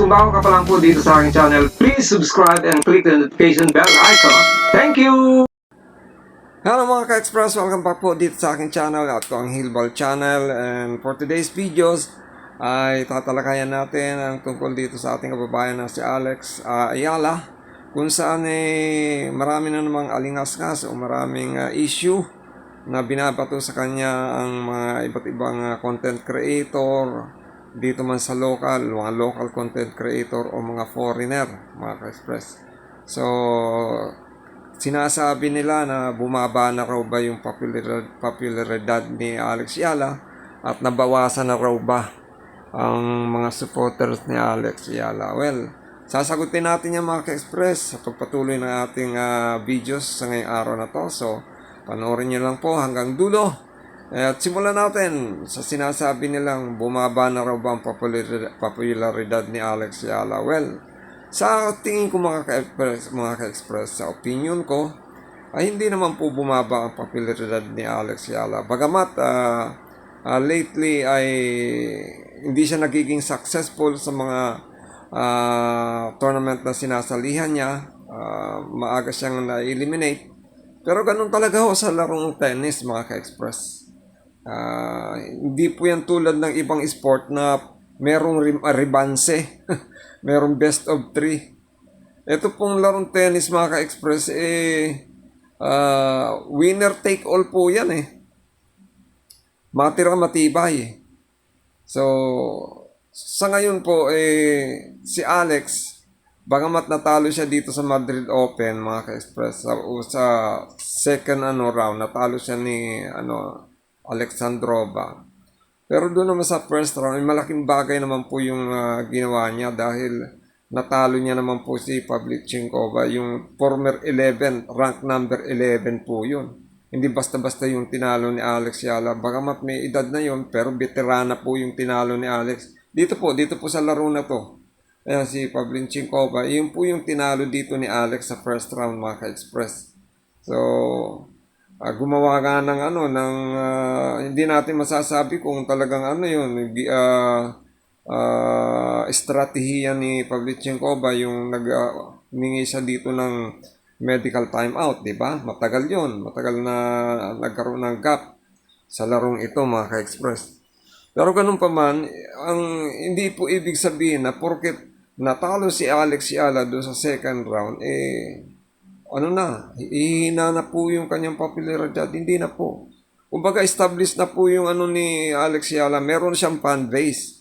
kung bago ka pa lang po dito sa aking channel, please subscribe and click the notification bell icon. Thank you! Hello mga ka-express, welcome back po dito sa aking channel at ko ang Hilbal Channel, and for today's videos ay tatalakayan natin ang tungkol dito sa ating kababayan na si Alex Ayala, kung saan marami na namang alingas-ngas o maraming issue na binabato sa kanya ang mga iba't ibang content creator dito man sa mga local content creator o mga foreigner, mga ka-express. So sinasabi nila na bumaba na raw ba yung popularidad ni Alex Ayala at nabawasan na raw ba ang mga supporters ni Alex Ayala. Well, sasagutin natin yung mga ka-express sa pagpatuloy ng ating videos sa ngayong araw na to. So panoorin nyo lang po hanggang dulo. At simulan natin sa sinasabi nilang bumaba na raw ba ang popularidad ni Alex Ayala. Well, sa tingin ko mga ka-express, sa opinion ko, ay hindi naman po bumaba ang popularidad ni Alex Ayala. Bagamat lately ay hindi siya nagiging successful sa mga tournament na sinasalihan niya. Maaga siyang na-eliminate. Pero ganun talaga ho sa larong tennis, mga ka-express. Hindi po yan tulad ng ibang sport na merong rebanse, merong best of 3. Ito pong larong tennis, mga ka-express, winner take all po yan Matira matibay. So sa ngayon po si Alex, bagamat natalo siya dito sa Madrid Open, mga ka-express, sa second round, natalo siya ni Alexandrova. Pero doon naman sa first round, malaking bagay naman po yung ginawa niya dahil natalo niya naman po si Pavlyuchenkova, yung former 11, rank number 11 po yun. Hindi basta-basta yung tinalo ni Alex Ayala. Bagamat may edad na yun, pero veterana po yung tinalo ni Alex. Dito po sa laro na to. Ayan, si Pavlyuchenkova, yun po yung tinalo dito ni Alex sa first round, mga ka-express. So gumawa nga ng hindi natin masasabi kung talagang estratehiya ni Pavlyuchenkova yung nagmingi siya dito ng medical timeout, di ba? Matagal na nagkaroon ng gap sa larong ito, mga ka-express. Pero ganun pa man, hindi po ibig sabihin na porket natalo si Alex Ayala doon sa second round, ihina na po yung kanyang popularidad. Hindi na po. Kumbaga, established na po yung ni Alex Ayala. Meron siyang fan base.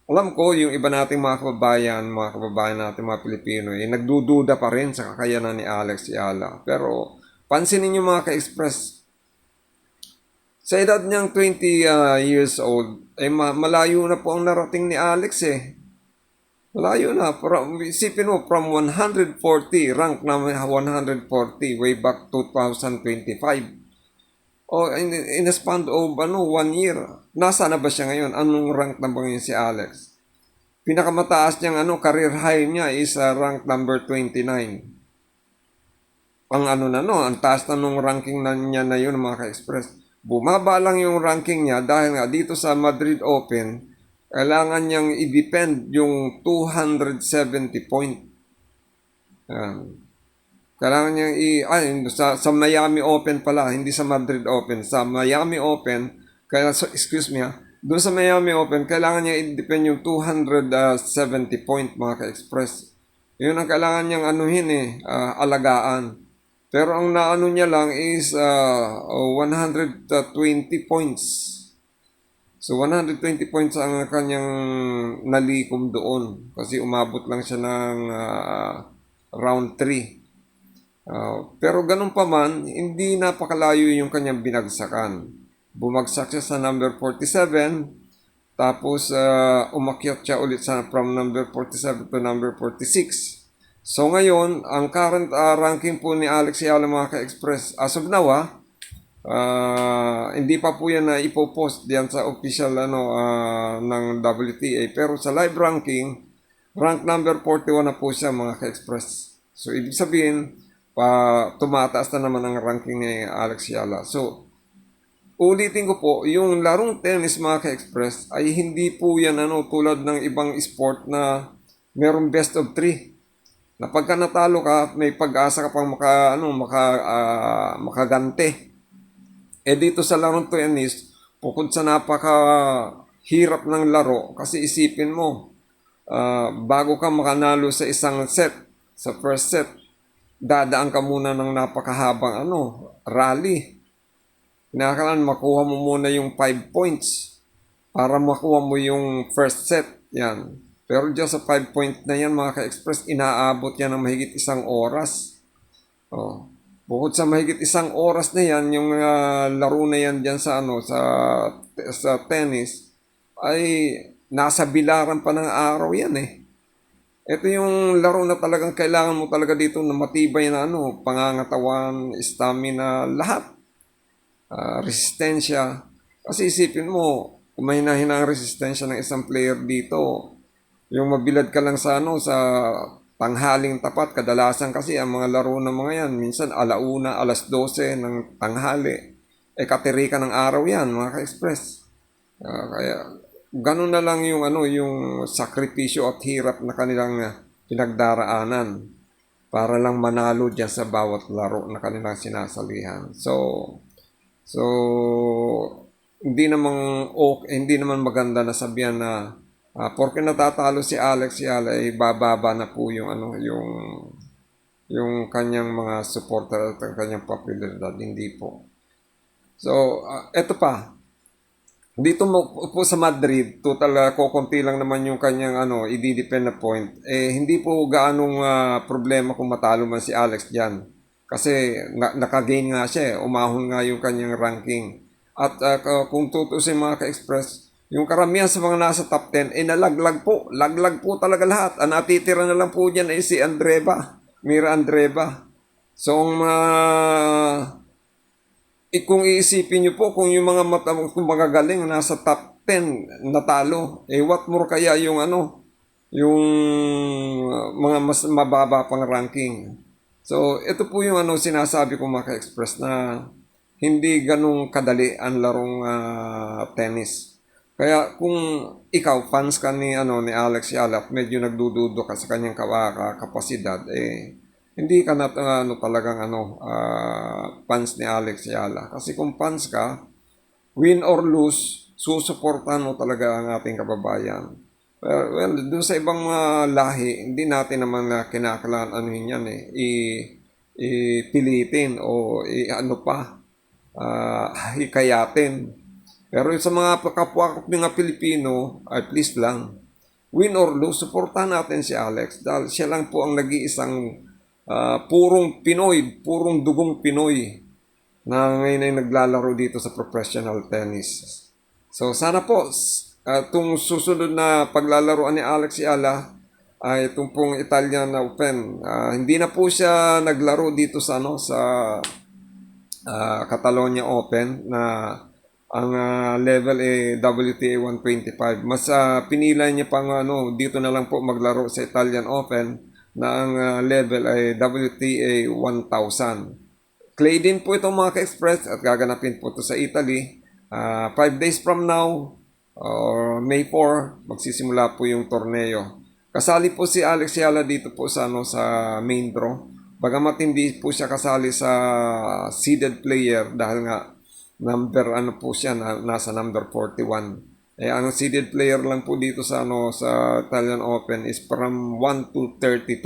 Alam ko, yung iba nating mga kababayan natin, mga Pilipino, nagdududa pa rin sa kakayanan ni Alex Ayala. Pero, pansinin niyo, mga ka-express, sa edad niyang 20 years old, malayo na po ang narating ni Alex Malayo na. Isipin mo, from 140, rank na 140, way back 2025. In a span of 1 year, nasa na ba siya ngayon? Anong rank na ba ngayon si Alex? Pinakamataas niyang career high niya is rank number 29. Ang taas na nung ranking niya na yun, mga ka-express. Bumaba lang yung ranking niya dahil nga dito sa Madrid Open, kailangan niyang i-defend yung 270 point. Kailangan niyang sa Miami Open pala, hindi sa Madrid Open. Sa Miami Open, doon sa Miami Open, kailangan niya i-defend yung 270 point, mga ka-express. Yun ang kailangan niyang alagaan. Pero ang naano niya lang is 120 points. So 120 points ang kanyang nalikom doon kasi umabot lang siya ng round 3. Pero ganun pa man, hindi napakalayo yung kanyang binagsakan. Bumagsak siya sa number 47, tapos umakyat siya ulit from number 47 to number 46. So ngayon, ang current ranking po ni Alex Ayala, mga ka-express, as of now hindi pa po yan na ipopost diyan sa official ng WTA, pero sa live ranking, rank number 41 na po siya, mga ka-express. So ibig sabihin tumataas na naman ang ranking ni Alex Ayala. So ulitin ko po, yung larong tennis mga ka-express ay hindi po yan tulad ng ibang sport na merong best of 3. Na pagka natalo ka, may pag-asa ka pang makagante. Dito sa larong tennis, bukod sa napaka-hirap ng laro, kasi isipin mo, bago ka makanalo sa isang set, sa first set, dadaan ka muna ng napakahabang rally. Kinakailangan makuha mo muna yung 5 points para makuha mo yung first set. Yan. Pero dyan sa 5 points na yan, mga ka-express, inaabot yan ng mahigit 1 oras. Oh. Bukod sa mahigit 1 oras na yan, yung laro na yan dyan sa tennis, ay nasa bilaran pa ng araw yan eh. Ito yung laro na talagang kailangan mo talaga dito na matibay na pangangatawan, stamina, lahat. Resistensya. Kasi isipin mo, kung mahina-hina ang resistensya ng isang player dito, yung mabilad ka lang sa tanghaling tapat, kadalasan kasi ang mga laro ng mga yan, minsan 1:00, 12:00 ng tanghali. Katirika ng araw yan, mga ka-express. Kaya, ganun na lang yung yung sakripisyo at hirap na kanilang pinagdaraanan para lang manalo dyan sa bawat laro na kanilang sinasalihan. So hindi naman maganda na sabihan na porke natatalo si Alex Yala ay bababa na po yung yung kanyang mga supporter at ang kanyang popularidad. Hindi po. So, eto pa. Dito po sa Madrid, total kukunti lang naman yung kanyang i-depend na point. Hindi po gaanong problema kung matalo man si Alex diyan. Kasi naka-gain nga siya, umahon nga yung kanyang ranking. At kung tutusin mga ka-express, yung karamihan sa mga nasa top 10 nalaglag po. Laglag po talaga lahat. Ang natitira na lang po diyan ay si Mira Andreva. So kung iisipin nyo po, kung yung mga magagaling nasa top 10 natalo, what more kaya yung yung mga mas mababa pang ranking. So, ito po yung sinasabi ko mga ka-express na hindi ganong kadali ang larong tennis. Kaya kung ikaw, fans ka ni Alex Yala, medyo nagdududo ka sa kanyang kapasidad, hindi ka na talagang fans ni Alex Yala. Kasi kung fans ka, win or lose, susuportahan mo talaga ang ating kababayan. Well, dun sa ibang lahi, hindi natin naman kinakailangan yan ipilitin o hikayatin. Pero sa mga kapwa mga Pilipino, ay please lang, win or lose, suportahan natin si Alex dahil siya lang po ang nag-iisang purong Pinoy, purong dugong Pinoy na ngayon ay naglalaro dito sa professional tennis. So sana po itong susunod na paglalaroan ni Alex Yala ay itong pong Italian Open. Hindi na po siya naglaro dito sa Catalonia Open na ang level WTA 125. Mas pinila niya pang dito na lang po maglaro sa Italian Open na ang level ay WTA 1000. Clay din po itong mga ka-express at gaganapin po ito sa Italy. 5 days from now, or May 4, magsisimula po yung torneo. Kasali po si Alex Yala dito po sa main draw. Bagamat hindi po siya kasali sa seeded player dahil nga number po siya, nasa number 41. Ang seeded player lang po dito sa Italian Open is from 1 to 32.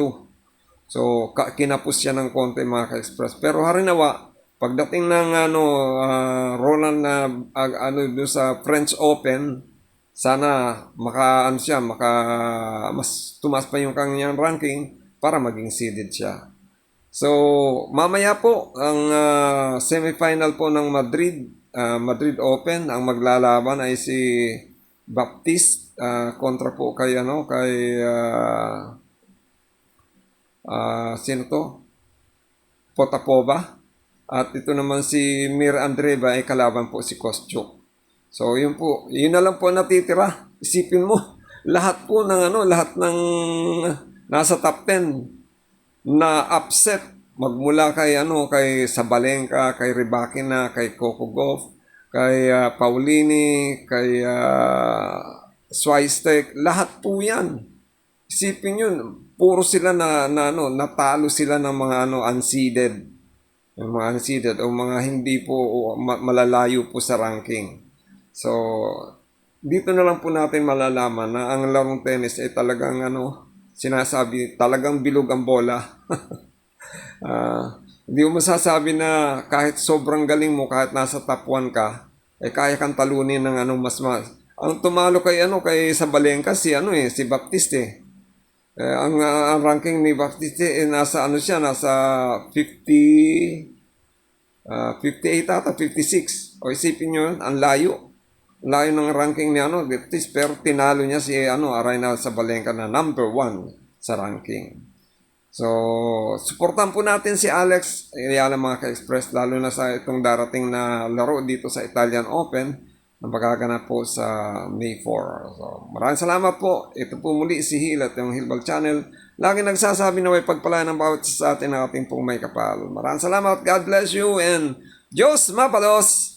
So kinapos siya ng konti mga ka-express. Pero harinawa, pagdating ng Roland na doon sa French Open, sana mas tumas pa yung kanyang ranking para maging seeded siya. So mamaya po ang semifinal po ng Madrid Open, ang maglalaban ay si Baptiste kontra po kay sino to? Potapova. At ito naman si Mira Andreva ay kalaban po si Kostyuk. So yun na lang po natitira. Isipin mo, lahat ng nasa top 10 na upset magmula kay Sabalenka, kay Rybakina, kay Coco Gauff, kay Paulini, kay Swistek, lahat po yan. Isipin yun, puro sila natalo sila ng mga unseeded. Yung mga unseeded o mga hindi po malalayo po sa ranking. So, dito na lang po natin malalaman na ang larong tennis ay talagang sinasabi, talagang bilog ang bola. Hindi mo masasabi na kahit sobrang galing mo, kahit nasa top 1 ka, kaya kang talunin ng mas. Ang tumalo kay Sabalenka si Baptiste. Ang ranking ni Baptiste nasa nasa 58 ata 56. O isipin niyo, ang layo. Layo ng ranking ni Baptiste, pero tinalo niya si Aryna Sabalenka na number 1 sa ranking. So, suportahan po natin si Alex Ayala mga ka-express, lalo na sa itong darating na laro dito sa Italian Open na magaganap po sa May 4. So, maraming salamat po. Ito po muli si Hil at yung Hilbal Channel. Lagi nagsasabi na may pagpalain ng bawat sa atin ng ating pong may kapal. Maraming salamat. God bless you and Diyos mapalos!